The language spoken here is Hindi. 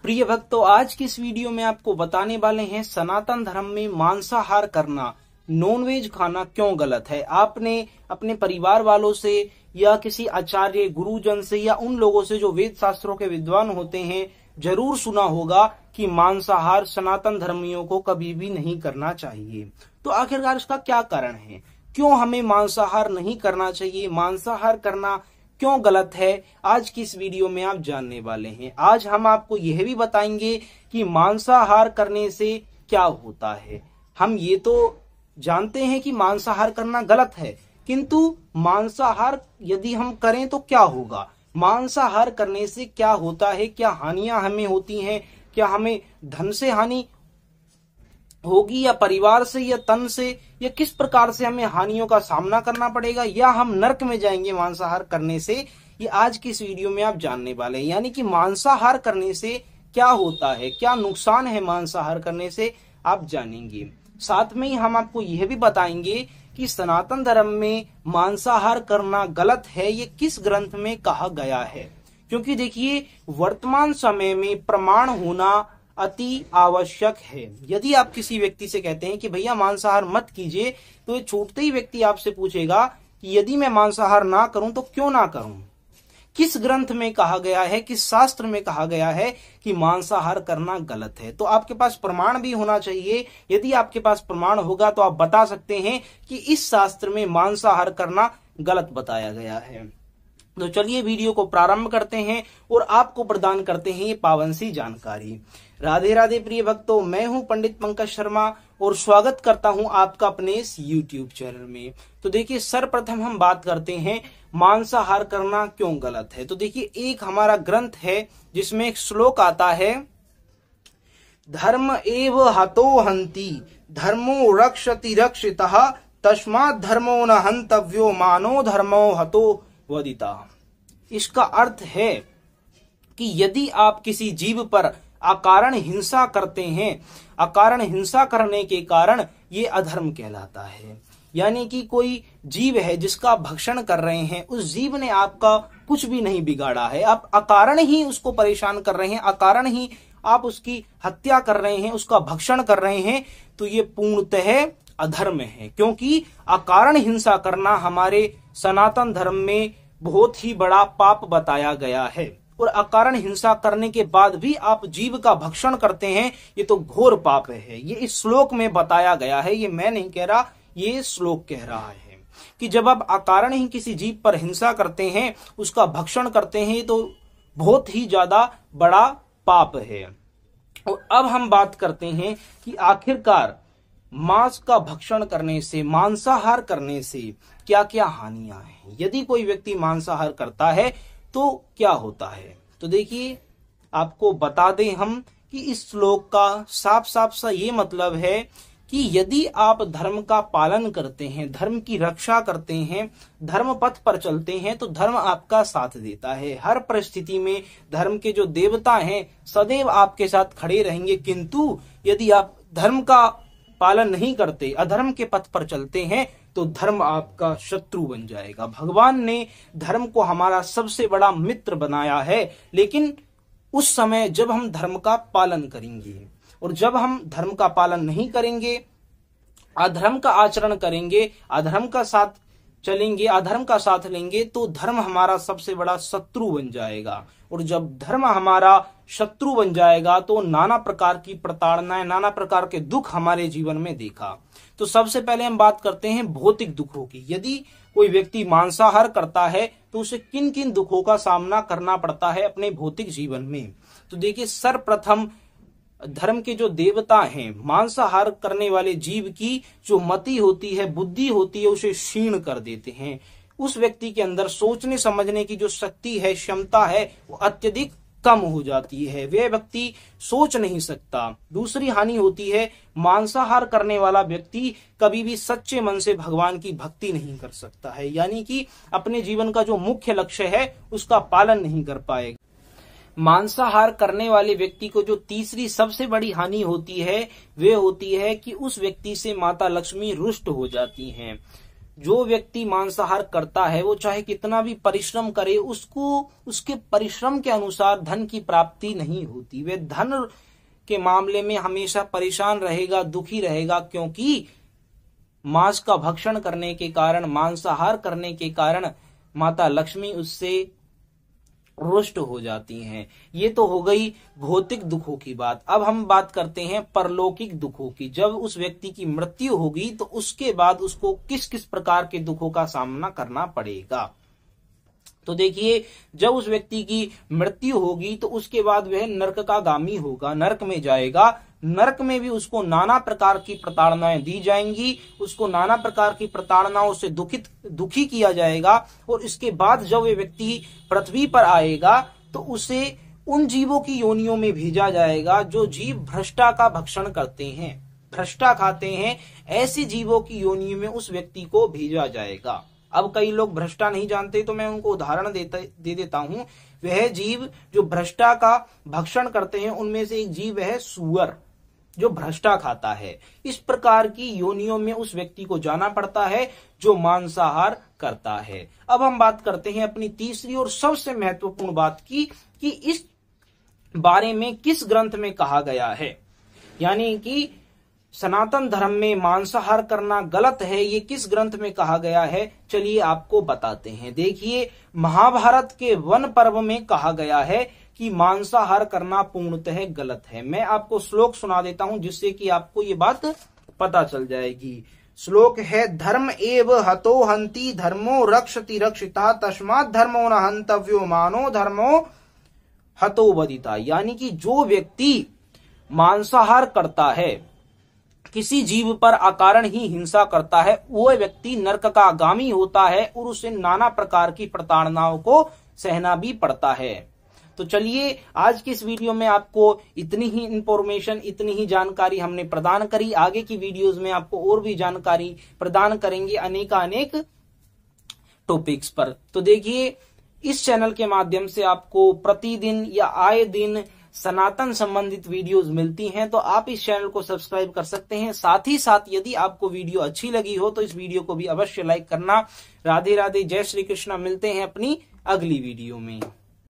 प्रिय भक्तों, आज की इस वीडियो में आपको बताने वाले हैं सनातन धर्म में मांसाहार करना, नॉनवेज खाना क्यों गलत है। आपने अपने परिवार वालों से या किसी आचार्य गुरुजन से या उन लोगों से जो वेद शास्त्रों के विद्वान होते हैं जरूर सुना होगा कि मांसाहार सनातन धर्मियों को कभी भी नहीं करना चाहिए। तो आखिरकार इसका क्या कारण है, क्यों हमें मांसाहार नहीं करना चाहिए, मांसाहार करना क्यों गलत है, आज की इस वीडियो में आप जानने वाले हैं। आज हम आपको यह भी बताएंगे कि मांसाहार करने से क्या होता है। हम ये तो जानते हैं कि मांसाहार करना गलत है, किंतु मांसाहार यदि हम करें तो क्या होगा, मांसाहार करने से क्या होता है, क्या हानियां हमें होती हैं, क्या हमें धन से हानि होगी या परिवार से या तन से, या किस प्रकार से हमें हानियों का सामना करना पड़ेगा, या हम नरक में जाएंगे मांसाहार करने से, ये आज की इस वीडियो में आप जानने वाले हैं। यानी कि मांसाहार करने से क्या होता है, क्या नुकसान है मांसाहार करने से, आप जानेंगे। साथ में ही हम आपको यह भी बताएंगे कि सनातन धर्म में मांसाहार करना गलत है, ये किस ग्रंथ में कहा गया है। क्योंकि देखिए, वर्तमान समय में प्रमाण होना अति आवश्यक है। यदि आप किसी व्यक्ति से कहते हैं कि भैया मांसाहार मत कीजिए, तो ये छूटते ही व्यक्ति आपसे पूछेगा कि यदि मैं मांसाहार ना करूं तो क्यों ना करूं, किस ग्रंथ में कहा गया है, किस शास्त्र में कहा गया है कि मांसाहार करना गलत है। तो आपके पास प्रमाण भी होना चाहिए। यदि आपके पास प्रमाण होगा तो आप बता सकते हैं कि इस शास्त्र में मांसाहार करना गलत बताया गया है। तो चलिए वीडियो को प्रारंभ करते हैं और आपको प्रदान करते हैं ये पावन सी जानकारी। राधे राधे प्रिय भक्तों, मैं हूं पंडित पंकज शर्मा और स्वागत करता हूं आपका अपने इस YouTube चैनल में। तो देखिए, सर्वप्रथम हम बात करते हैं मांसाहार करना क्यों गलत है। तो देखिए, एक हमारा ग्रंथ है जिसमें एक श्लोक आता है, धर्म एव हतो हंति धर्मो रक्षति रक्षितः तस्मात् धर्मो न हंतव्यो मानो धर्मो हतो वदिता। इसका अर्थ है कि यदि आप किसी जीव पर अकारण हिंसा करते हैं, अकारण हिंसा करने के कारण ये अधर्म कहलाता है। यानी कि कोई जीव है जिसका भक्षण कर रहे हैं, उस जीव ने आपका कुछ भी नहीं बिगाड़ा है, आप अकारण ही उसको परेशान कर रहे हैं, अकारण ही आप उसकी हत्या कर रहे हैं, उसका भक्षण कर रहे हैं, तो ये पूर्णतः अधर्म है। क्योंकि अकारण हिंसा करना हमारे सनातन धर्म में बहुत ही बड़ा पाप बताया गया है। और अकारण हिंसा करने के बाद भी आप जीव का भक्षण करते हैं, ये तो घोर पाप है। ये इस श्लोक में बताया गया है, ये मैं नहीं कह रहा, ये श्लोक कह रहा है कि जब आप अकारण ही किसी जीव पर हिंसा करते हैं, उसका भक्षण करते हैं, तो बहुत ही ज्यादा बड़ा पाप है। और अब हम बात करते हैं कि आखिरकार मांस का भक्षण करने से, मांसाहार करने से क्या क्या हानियां हैं। यदि कोई व्यक्ति मांसाहार करता है तो क्या होता है। तो देखिए, आपको बता दें हम कि इस श्लोक का साफ साफ सा ये मतलब है कि यदि आप धर्म का पालन करते हैं, धर्म की रक्षा करते हैं, धर्म पथ पर चलते हैं, तो धर्म आपका साथ देता है। हर परिस्थिति में धर्म के जो देवता हैं सदैव आपके साथ खड़े रहेंगे। किंतु यदि आप धर्म का पालन नहीं करते, अधर्म के पथ पर चलते हैं, तो धर्म आपका शत्रु बन जाएगा। भगवान ने धर्म को हमारा सबसे बड़ा मित्र बनाया है, लेकिन उस समय जब हम धर्म का पालन करेंगे, और जब हम धर्म का पालन नहीं करेंगे, अधर्म का आचरण करेंगे, अधर्म का साथ चलेंगे, अधर्म का साथ लेंगे, तो धर्म हमारा सबसे बड़ा शत्रु बन जाएगा। और जब धर्म हमारा शत्रु बन जाएगा तो नाना प्रकार की प्रताड़नाएं, नाना प्रकार के दुख हमारे जीवन में देखा। तो सबसे पहले हम बात करते हैं भौतिक दुखों की। यदि कोई व्यक्ति मांसाहार करता है तो उसे किन किन दुखों का सामना करना पड़ता है अपने भौतिक जीवन में। तो देखिए, सर्वप्रथम धर्म के जो देवता हैं, मांसाहार करने वाले जीव की जो मति होती है, बुद्धि होती है, उसे क्षीण कर देते हैं। उस व्यक्ति के अंदर सोचने समझने की जो शक्ति है, क्षमता है, वो अत्यधिक कम हो जाती है, वे व्यक्ति सोच नहीं सकता। दूसरी हानि होती है, मांसाहार करने वाला व्यक्ति कभी भी सच्चे मन से भगवान की भक्ति नहीं कर सकता है। यानी कि अपने जीवन का जो मुख्य लक्ष्य है उसका पालन नहीं कर पाएगा। मांसाहार करने वाले व्यक्ति को जो तीसरी सबसे बड़ी हानि होती है वे होती है कि उस व्यक्ति से माता लक्ष्मी रुष्ट हो जाती हैं। जो व्यक्ति मांसाहार करता है वो चाहे कितना भी परिश्रम करे, उसको उसके परिश्रम के अनुसार धन की प्राप्ति नहीं होती। वे धन के मामले में हमेशा परेशान रहेगा, दुखी रहेगा, क्योंकि मांस का भक्षण करने के कारण, मांसाहार करने के कारण माता लक्ष्मी उससे रुष्ट हो जाती हैं। ये तो हो गई भौतिक दुखों की बात। अब हम बात करते हैं परलौकिक दुखों की। जब उस व्यक्ति की मृत्यु होगी तो उसके बाद उसको किस किस प्रकार के दुखों का सामना करना पड़ेगा। तो देखिए, जब उस व्यक्ति की मृत्यु होगी तो उसके बाद वह नरक का गामी होगा, नरक में जाएगा। नरक में भी उसको नाना प्रकार की प्रताड़नाएं दी जाएंगी, उसको नाना प्रकार की प्रताड़नाओं से दुखी किया जाएगा। और इसके बाद जब वे व्यक्ति पृथ्वी पर आएगा तो उसे उन जीवों की योनियों में भेजा जाएगा जो जीव भ्रष्टा का भक्षण करते हैं, भ्रष्टा खाते हैं। ऐसे जीवों की योनियों में उस व्यक्ति को भेजा जाएगा। अब कई लोग भ्रष्टा नहीं जानते तो मैं उनको उदाहरण दे देता हूं। वह जीव जो भ्रष्टा का भक्षण करते हैं उनमें से एक जीव है सूअर, जो भ्रष्टा खाता है। इस प्रकार की योनियों में उस व्यक्ति को जाना पड़ता है जो मांसाहार करता है। अब हम बात करते हैं अपनी तीसरी और सबसे महत्वपूर्ण बात की कि इस बारे में किस ग्रंथ में कहा गया है, यानी कि सनातन धर्म में मांसाहार करना गलत है, ये किस ग्रंथ में कहा गया है। चलिए आपको बताते हैं। देखिए, महाभारत के वन पर्व में कहा गया है कि मांसाहार करना पूर्णतः गलत है। मैं आपको श्लोक सुना देता हूं जिससे कि आपको ये बात पता चल जाएगी। श्लोक है, धर्म एव हतो हंति धर्मो रक्षति रक्षिता तस्मात् धर्मो न हंतव्यो मानो धर्मो हतो वदिता। यानी कि जो व्यक्ति मांसाहार करता है, किसी जीव पर अकारण ही हिंसा करता है, वो व्यक्ति नरक का आगामी होता है और उसे नाना प्रकार की प्रताड़नाओं को सहना भी पड़ता है। तो चलिए, आज की इस वीडियो में आपको इतनी ही इंफॉर्मेशन, इतनी ही जानकारी हमने प्रदान करी। आगे की वीडियोस में आपको और भी जानकारी प्रदान करेंगे अनेक टॉपिक्स पर। तो देखिए, इस चैनल के माध्यम से आपको प्रतिदिन या आए दिन सनातन संबंधित वीडियोस मिलती हैं, तो आप इस चैनल को सब्सक्राइब कर सकते हैं। साथ ही साथ यदि आपको वीडियो अच्छी लगी हो तो इस वीडियो को भी अवश्य लाइक करना। राधे राधे, जय श्री कृष्णा। मिलते हैं अपनी अगली वीडियो में।